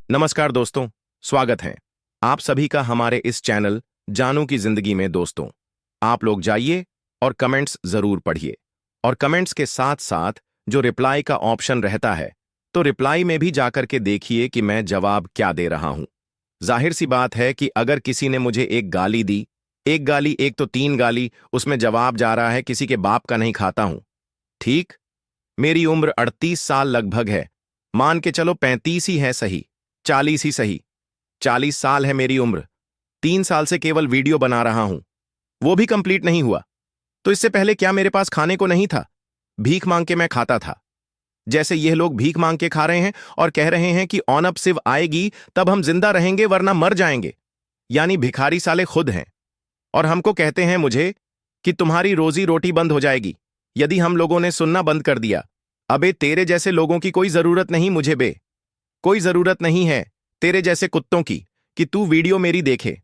नमस्कार दोस्तों, स्वागत है आप सभी का हमारे इस चैनल जानू की जिंदगी में। दोस्तों, आप लोग जाइए और कमेंट्स जरूर पढ़िए, और कमेंट्स के साथ साथ जो रिप्लाई का ऑप्शन रहता है तो रिप्लाई में भी जाकर के देखिए कि मैं जवाब क्या दे रहा हूं। जाहिर सी बात है कि अगर किसी ने मुझे एक गाली दी, एक गाली एक तो 3 गाली, उसमें जवाब जा रहा है किसी के बाप का नहीं खाता हूं। ठीक, मेरी उम्र 38 साल लगभग है, मान के चलो 35 ही है सही, 40 ही सही। 40 साल है मेरी उम्र। 3 साल से केवल वीडियो बना रहा हूं, वो भी कंप्लीट नहीं हुआ। तो इससे पहले क्या मेरे पास खाने को नहीं था? भीख मांग के मैं खाता था, जैसे यह लोग भीख मांग के खा रहे हैं और कह रहे हैं कि ऑनअप शिव आएगी तब हम जिंदा रहेंगे वरना मर जाएंगे। यानी भिखारी साले खुद हैं, और हमको कहते हैं मुझे कि तुम्हारी रोजी रोटी बंद हो जाएगी यदि हम लोगों ने सुनना बंद कर दिया। अबे तेरे जैसे लोगों की कोई जरूरत नहीं मुझे बे, कोई जरूरत नहीं है तेरे जैसे कुत्तों की कि तू वीडियो मेरी देखे।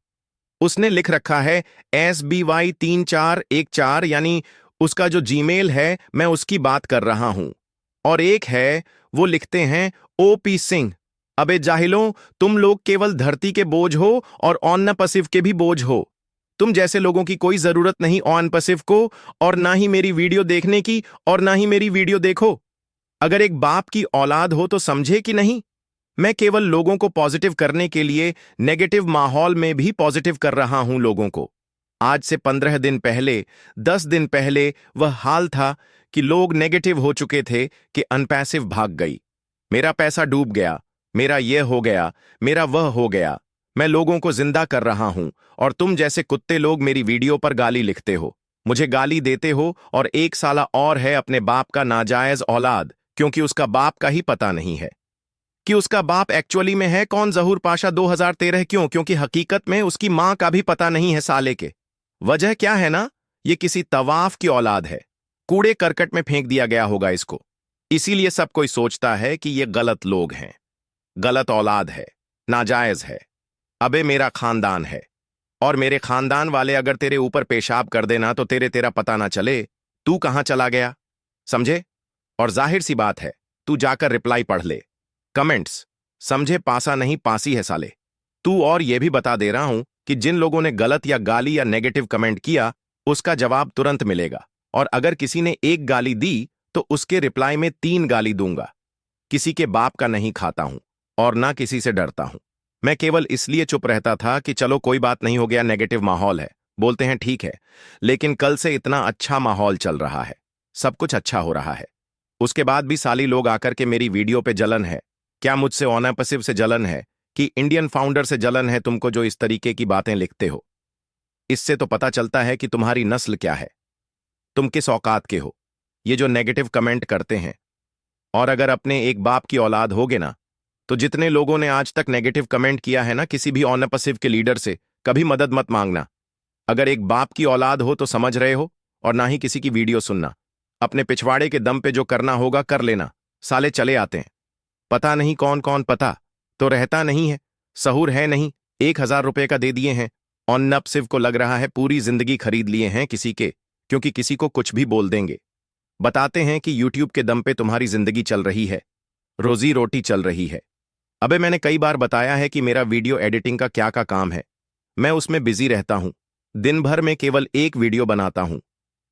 उसने लिख रखा है SBY3414, यानी उसका जो जीमेल है मैं उसकी बात कर रहा हूं। और एक है, वो लिखते हैं OP सिंह। अबे जाहिलों, तुम लोग केवल धरती के बोझ हो और ऑन पसिव के भी बोझ हो। तुम जैसे लोगों की कोई जरूरत नहीं ऑन पसिव को, और ना ही मेरी वीडियो देखने की, और ना ही मेरी वीडियो देखो। अगर एक बाप की औलाद हो तो समझे कि नहीं, मैं केवल लोगों को पॉजिटिव करने के लिए नेगेटिव माहौल में भी पॉजिटिव कर रहा हूं लोगों को। आज से 15 दिन पहले, 10 दिन पहले वह हाल था कि लोग नेगेटिव हो चुके थे कि अनपैसिव भाग गई, मेरा पैसा डूब गया, मेरा यह हो गया, मेरा वह हो गया। मैं लोगों को जिंदा कर रहा हूं, और तुम जैसे कुत्ते लोग मेरी वीडियो पर गाली लिखते हो, मुझे गाली देते हो, और एक साला और है अपने बाप का नाजायज औलाद, क्योंकि उसका बाप का ही पता नहीं है कि उसका बाप एक्चुअली में है कौन। जहूर पाशा 2013 क्यों? क्योंकि हकीकत में उसकी मां का भी पता नहीं है साले के। वजह क्या है ना, ये किसी तवाफ की औलाद है, कूड़े करकट में फेंक दिया गया होगा इसको, इसीलिए सब कोई सोचता है कि ये गलत लोग हैं, गलत औलाद है, नाजायज है। अबे मेरा खानदान है, और मेरे खानदान वाले अगर तेरे ऊपर पेशाब कर देना तो तेरा पता ना चले तू कहां चला गया, समझे? और जाहिर सी बात है, तू जाकर रिप्लाई पढ़ ले, कमेंट्स, समझे? पासा नहीं पासी है साले तू। और यह भी बता दे रहा हूं कि जिन लोगों ने गलत या गाली या नेगेटिव कमेंट किया उसका जवाब तुरंत मिलेगा, और अगर किसी ने एक गाली दी तो उसके रिप्लाई में 3 गाली दूंगा। किसी के बाप का नहीं खाता हूं और ना किसी से डरता हूं। मैं केवल इसलिए चुप रहता था कि चलो कोई बात नहीं, हो गया, नेगेटिव माहौल है, बोलते हैं ठीक है। लेकिन कल से इतना अच्छा माहौल चल रहा है, सब कुछ अच्छा हो रहा है, उसके बाद भी साली लोग आकर के मेरी वीडियो पे जलन है। क्या मुझसे ऑन पैसिव से जलन है कि इंडियन फाउंडर से जलन है तुमको जो इस तरीके की बातें लिखते हो? इससे तो पता चलता है कि तुम्हारी नस्ल क्या है, तुम किस औकात के हो, ये जो नेगेटिव कमेंट करते हैं। और अगर अपने एक बाप की औलाद होगे ना, तो जितने लोगों ने आज तक नेगेटिव कमेंट किया है ना किसी भी ऑन पैसिव के लीडर से, कभी मदद मत मांगना। अगर एक बाप की औलाद हो तो समझ रहे हो, और ना ही किसी की वीडियो सुनना। अपने पिछवाड़े के दम पे जो करना होगा कर लेना, साले चले आते हैं। पता नहीं कौन कौन, पता तो रहता नहीं है, सहूर है नहीं। 1000 रुपए का दे दिए हैं, और नब सिव को लग रहा है पूरी जिंदगी खरीद लिए हैं किसी के, क्योंकि किसी को कुछ भी बोल देंगे। बताते हैं कि यूट्यूब के दम पे तुम्हारी जिंदगी चल रही है, रोजी रोटी चल रही है। अबे मैंने कई बार बताया है कि मेरा वीडियो एडिटिंग का क्या का काम है, मैं उसमें बिजी रहता हूं। दिन भर में केवल एक वीडियो बनाता हूं,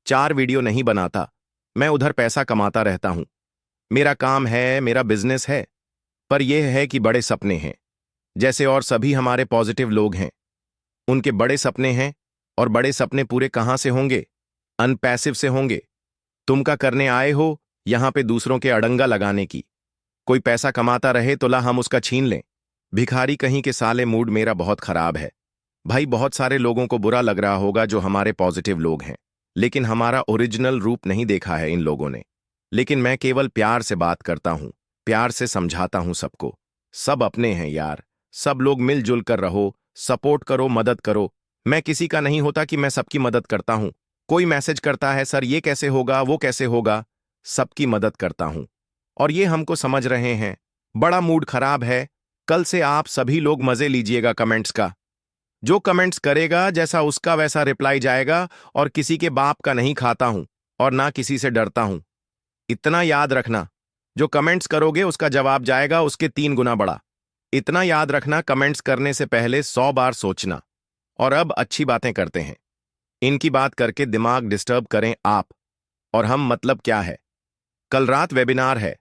4 वीडियो नहीं बनाता। मैं उधर पैसा कमाता रहता हूं, मेरा काम है, मेरा बिजनेस है। पर यह है कि बड़े सपने हैं, जैसे और सभी हमारे पॉजिटिव लोग हैं, उनके बड़े सपने हैं। और बड़े सपने पूरे कहां से होंगे? अनपैसिव से होंगे। तुम का करने आए हो यहां पे दूसरों के अड़ंगा लगाने की। कोई पैसा कमाता रहे तो ला हम उसका छीन लें। भिखारी कहीं के साले, मूड मेरा बहुत खराब है भाई। बहुत सारे लोगों को बुरा लग रहा होगा जो हमारे पॉजिटिव लोग हैं, लेकिन हमारा ओरिजिनल रूप नहीं देखा है इन लोगों ने। लेकिन मैं केवल प्यार से बात करता हूं, प्यार से समझाता हूं सबको। सब अपने हैं यार, सब लोग मिलजुल कर रहो, सपोर्ट करो, मदद करो। मैं किसी का नहीं होता कि मैं सबकी मदद करता हूं। कोई मैसेज करता है सर ये कैसे होगा, वो कैसे होगा, सबकी मदद करता हूं। और ये हमको समझ रहे हैं। बड़ा मूड खराब है, कल से आप सभी लोग मजे लीजिएगा कमेंट्स का। जो कमेंट्स करेगा जैसा उसका वैसा रिप्लाई जाएगा, और किसी के बाप का नहीं खाता हूं और ना किसी से डरता हूं। इतना याद रखना, जो कमेंट्स करोगे उसका जवाब जाएगा उसके 3 गुना बड़ा। इतना याद रखना, कमेंट्स करने से पहले 100 बार सोचना। और अब अच्छी बातें करते हैं। इनकी बात करके दिमाग डिस्टर्ब करें आप और हम, मतलब क्या है। कल रात वेबिनार है।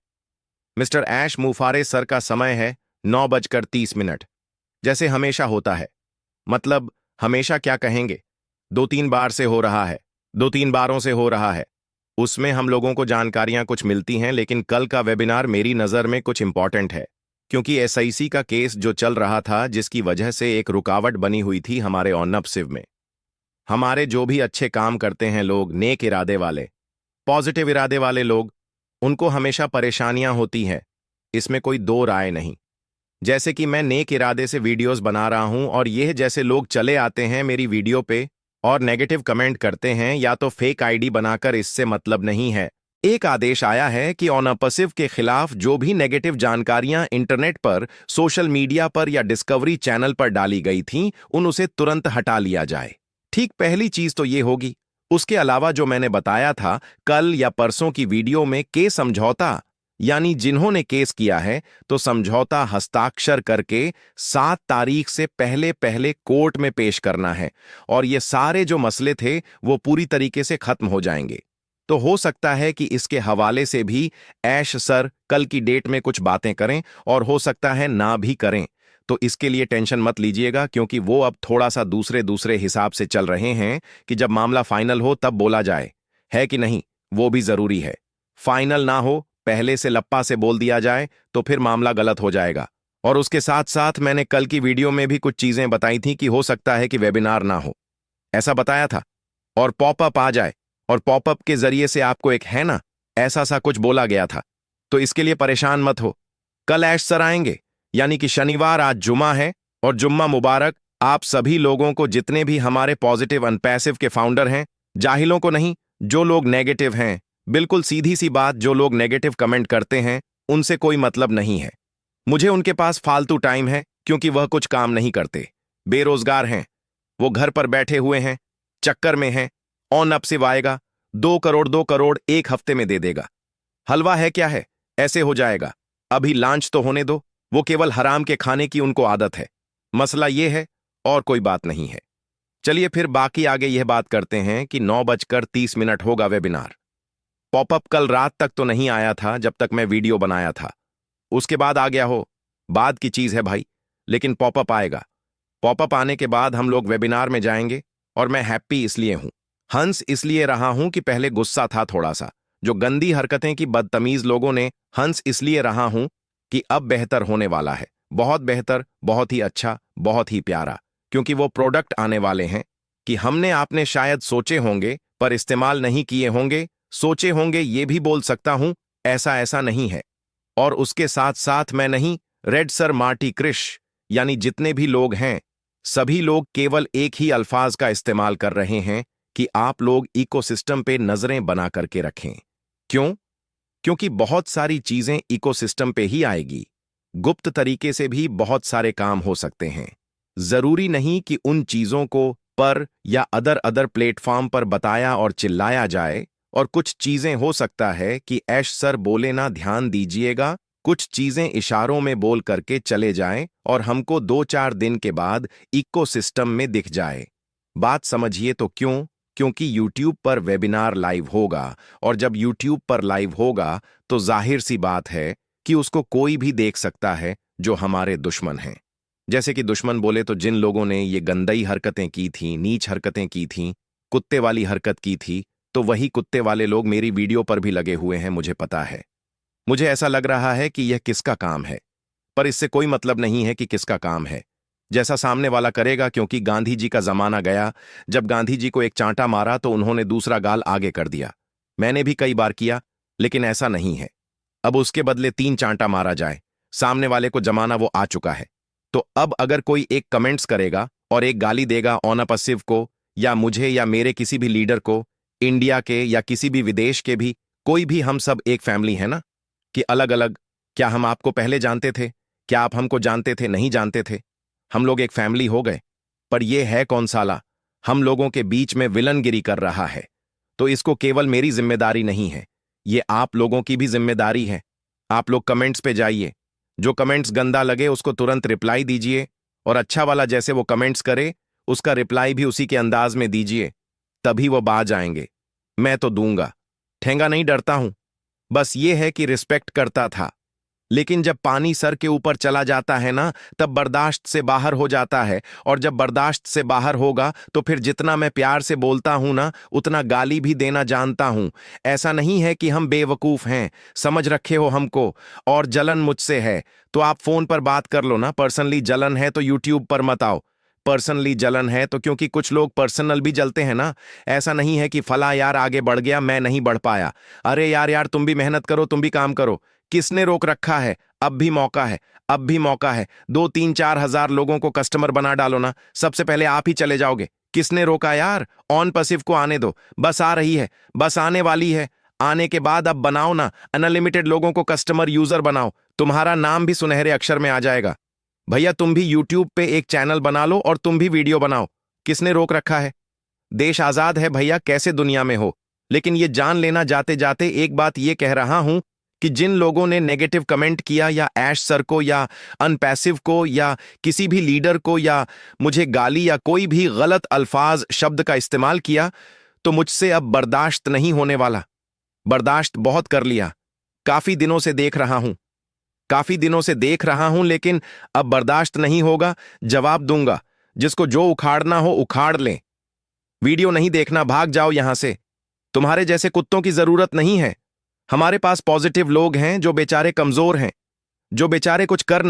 मिस्टर ऐश मुफारे सर का समय है 9:30। जैसे हमेशा होता है। मतलब हमेशा क्या कहेंगे, 2-3 बार से हो रहा है, 2-3 बारों से हो रहा है। उसमें हम लोगों को जानकारियां कुछ मिलती हैं, लेकिन कल का वेबिनार मेरी नज़र में कुछ इंपॉर्टेंट है। क्योंकि एसआईसी का केस जो चल रहा था, जिसकी वजह से एक रुकावट बनी हुई थी हमारे ऑनअप सिव में। हमारे जो भी अच्छे काम करते हैं लोग, नेक इरादे वाले, पॉजिटिव इरादे वाले लोग, उनको हमेशा परेशानियां होती हैं। इसमें कोई दो राय नहीं। जैसे कि मैं नेक इरादे से वीडियोस बना रहा हूं और यह जैसे लोग चले आते हैं मेरी वीडियो पे और नेगेटिव कमेंट करते हैं या तो फेक आईडी बनाकर, इससे मतलब नहीं है। एक आदेश आया है कि ऑनअपसिव के खिलाफ जो भी नेगेटिव जानकारियां इंटरनेट पर, सोशल मीडिया पर या डिस्कवरी चैनल पर डाली गई थीं, उसे तुरंत हटा लिया जाए। ठीक पहली चीज तो ये होगी। उसके अलावा जो मैंने बताया था कल या परसों की वीडियो में, केस समझौता, यानी जिन्होंने केस किया है तो समझौता हस्ताक्षर करके 7 तारीख से पहले पहले कोर्ट में पेश करना है और ये सारे जो मसले थे वो पूरी तरीके से खत्म हो जाएंगे। तो हो सकता है कि इसके हवाले से भी ऐश सर कल की डेट में कुछ बातें करें और हो सकता है ना भी करें। तो इसके लिए टेंशन मत लीजिएगा, क्योंकि वो अब थोड़ा सा दूसरे दूसरे हिसाब से चल रहे हैं कि जब मामला फाइनल हो तब बोला जाए, है कि नहीं। वो भी जरूरी है। फाइनल ना हो, पहले से लप्पा से बोल दिया जाए तो फिर मामला गलत हो जाएगा। और उसके साथ साथ मैंने कल की वीडियो में भी कुछ चीजें बताई थी कि हो सकता है कि वेबिनार ना हो, ऐसा बताया था, और पॉपअप आ जाए, और पॉपअप के जरिए से आपको एक, है ना, ऐसा सा कुछ बोला गया था। तो इसके लिए परेशान मत हो। कल ऐश सर आएंगे, यानी कि शनिवार, आज जुम्मा है, और जुम्मा मुबारक आप सभी लोगों को, जितने भी हमारे पॉजिटिव अनपैसिव के फाउंडर हैं, जाहिलों को नहीं, जो लोग नेगेटिव हैं। बिल्कुल सीधी सी बात, जो लोग नेगेटिव कमेंट करते हैं उनसे कोई मतलब नहीं है। मुझे उनके पास फालतू टाइम है, क्योंकि वह कुछ काम नहीं करते, बेरोजगार हैं। वो घर पर बैठे हुए हैं, चक्कर में हैं। ऑन अप सिव आएगा, 2 करोड़ 2 करोड़ एक हफ्ते में दे देगा। हलवा है क्या है, ऐसे हो जाएगा। अभी लॉन्च तो होने दो। वो केवल हराम के खाने की उनको आदत है। मसला ये है, और कोई बात नहीं है। चलिए फिर बाकी आगे यह बात करते हैं कि 9:30 होगा वेबिनार। पॉपअप कल रात तक तो नहीं आया था, जब तक मैं वीडियो बनाया था। उसके बाद आ गया हो, बाद की चीज है भाई, लेकिन पॉपअप आएगा। पॉपअप आने के बाद हम लोग वेबिनार में जाएंगे, और मैं हैप्पी इसलिए हूं, हंस इसलिए रहा हूं कि पहले गुस्सा था थोड़ा सा, जो गंदी हरकतें की बदतमीज लोगों ने। हंस इसलिए रहा हूं कि अब बेहतर होने वाला है, बहुत बेहतर, बहुत ही अच्छा, बहुत ही प्यारा। क्योंकि वो प्रोडक्ट आने वाले हैं कि हमने, आपने शायद सोचे होंगे पर इस्तेमाल नहीं किए होंगे, सोचे होंगे ये भी बोल सकता हूं, ऐसा ऐसा नहीं है। और उसके साथ साथ मैं नहीं, रेड सर, मार्टी क्रिश, यानी जितने भी लोग हैं, सभी लोग केवल एक ही अल्फाज का इस्तेमाल कर रहे हैं कि आप लोग इकोसिस्टम पे नजरें बना करके रखें। क्यों? क्योंकि बहुत सारी चीजें इकोसिस्टम पे ही आएगी। गुप्त तरीके से भी बहुत सारे काम हो सकते हैं। जरूरी नहीं कि उन चीजों को पर या अदर अदर प्लेटफॉर्म पर बताया और चिल्लाया जाए। और कुछ चीजें हो सकता है कि ऐश सर बोले ना, ध्यान दीजिएगा, कुछ चीजें इशारों में बोल करके चले जाएं और हमको 2-4 दिन के बाद इकोसिस्टम में दिख जाए। बात समझिए तो क्यों? क्योंकि YouTube पर वेबिनार लाइव होगा, और जब YouTube पर लाइव होगा तो जाहिर सी बात है कि उसको कोई भी देख सकता है जो हमारे दुश्मन हैं। जैसे कि दुश्मन बोले तो जिन लोगों ने ये गंदई हरकतें की थी, नीच हरकतें की थी, कुत्ते वाली हरकत की थी, तो वही कुत्ते वाले लोग मेरी वीडियो पर भी लगे हुए हैं, मुझे पता है। मुझे ऐसा लग रहा है कि यह किसका काम है, पर इससे कोई मतलब नहीं है कि किसका काम है। जैसा सामने वाला करेगा, क्योंकि गांधी जी का जमाना गया, जब गांधी जी को एक चांटा मारा तो उन्होंने दूसरा गाल आगे कर दिया। मैंने भी कई बार किया, लेकिन ऐसा नहीं है। अब उसके बदले 3 चांटा मारा जाए। सामने वाले को जमाना वो आ चुका है। तो अब अगर कोई एक कमेंट्स करेगा और एक गाली देगा ऑनअपसिव को, या मुझे, या मेरे किसी भी लीडर को, इंडिया के या किसी भी विदेश के भी, कोई भी, हम सब एक फैमिली है ना, कि अलग अलग। क्या हम आपको पहले जानते थे? क्या आप हमको जानते थे? नहीं जानते थे। हम लोग एक फैमिली हो गए। पर यह है कौन साला हम लोगों के बीच में विलनगिरी कर रहा है। तो इसको केवल मेरी जिम्मेदारी नहीं है, ये आप लोगों की भी जिम्मेदारी है। आप लोग कमेंट्स पे जाइए, जो कमेंट्स गंदा लगे उसको तुरंत रिप्लाई दीजिए, और अच्छा वाला जैसे वो कमेंट्स करे उसका रिप्लाई भी उसी के अंदाज में दीजिए, तभी वो बाज आएंगे। मैं तो दूंगा, ठेंगा नहीं डरता हूं, बस ये है कि रिस्पेक्ट करता था। लेकिन जब पानी सर के ऊपर चला जाता है ना, तब बर्दाश्त से बाहर हो जाता है, और जब बर्दाश्त से बाहर होगा तो फिर जितना मैं प्यार से बोलता हूं ना, उतना गाली भी देना जानता हूं। ऐसा नहीं है कि हम बेवकूफ हैं, समझ रखे हो हमको। और जलन मुझसे है तो आप फोन पर बात कर लो ना, पर्सनली जलन है तो यूट्यूब पर मत आओ। पर्सनली जलन है तो क्योंकि कुछ लोग पर्सनल भी जलते हैं ना। ऐसा नहीं है कि फला यार आगे बढ़ गया मैं नहीं बढ़ पाया। अरे यार यार तुम भी मेहनत करो, तुम भी काम करो। किसने रोक रखा है? अब भी मौका है, अब भी मौका है। 2-3-4 हजार लोगों को कस्टमर बना डालो ना, सबसे पहले आप ही चले जाओगे। किसने रोका यार? ऑन पैसिव को आने दो, बस आ रही है, बस आने वाली है। आने के बाद अब बनाओ ना, अनलिमिटेड लोगों को कस्टमर यूजर बनाओ, तुम्हारा नाम भी सुनहरे अक्षर में आ जाएगा। भैया तुम भी यूट्यूब पे एक चैनल बना लो और तुम भी वीडियो बनाओ। किसने रोक रखा है? देश आजाद है भैया, कैसे दुनिया में हो। लेकिन ये जान लेना जाते जाते एक बात ये कह रहा हूं कि जिन लोगों ने नेगेटिव कमेंट किया, या ऐश सर को या अनपैसिव को या किसी भी लीडर को, या मुझे गाली या कोई भी गलत अल्फाज शब्द का इस्तेमाल किया, तो मुझसे अब बर्दाश्त नहीं होने वाला। बर्दाश्त बहुत कर लिया, काफी दिनों से देख रहा हूं, काफी दिनों से देख रहा हूं, लेकिन अब बर्दाश्त नहीं होगा। जवाब दूंगा, जिसको जो उखाड़ना हो उखाड़ लें। वीडियो नहीं देखना, भाग जाओ यहां से। तुम्हारे जैसे कुत्तों की जरूरत नहीं है। हमारे पास पॉजिटिव लोग हैं जो बेचारे कमजोर हैं, जो बेचारे कुछ कर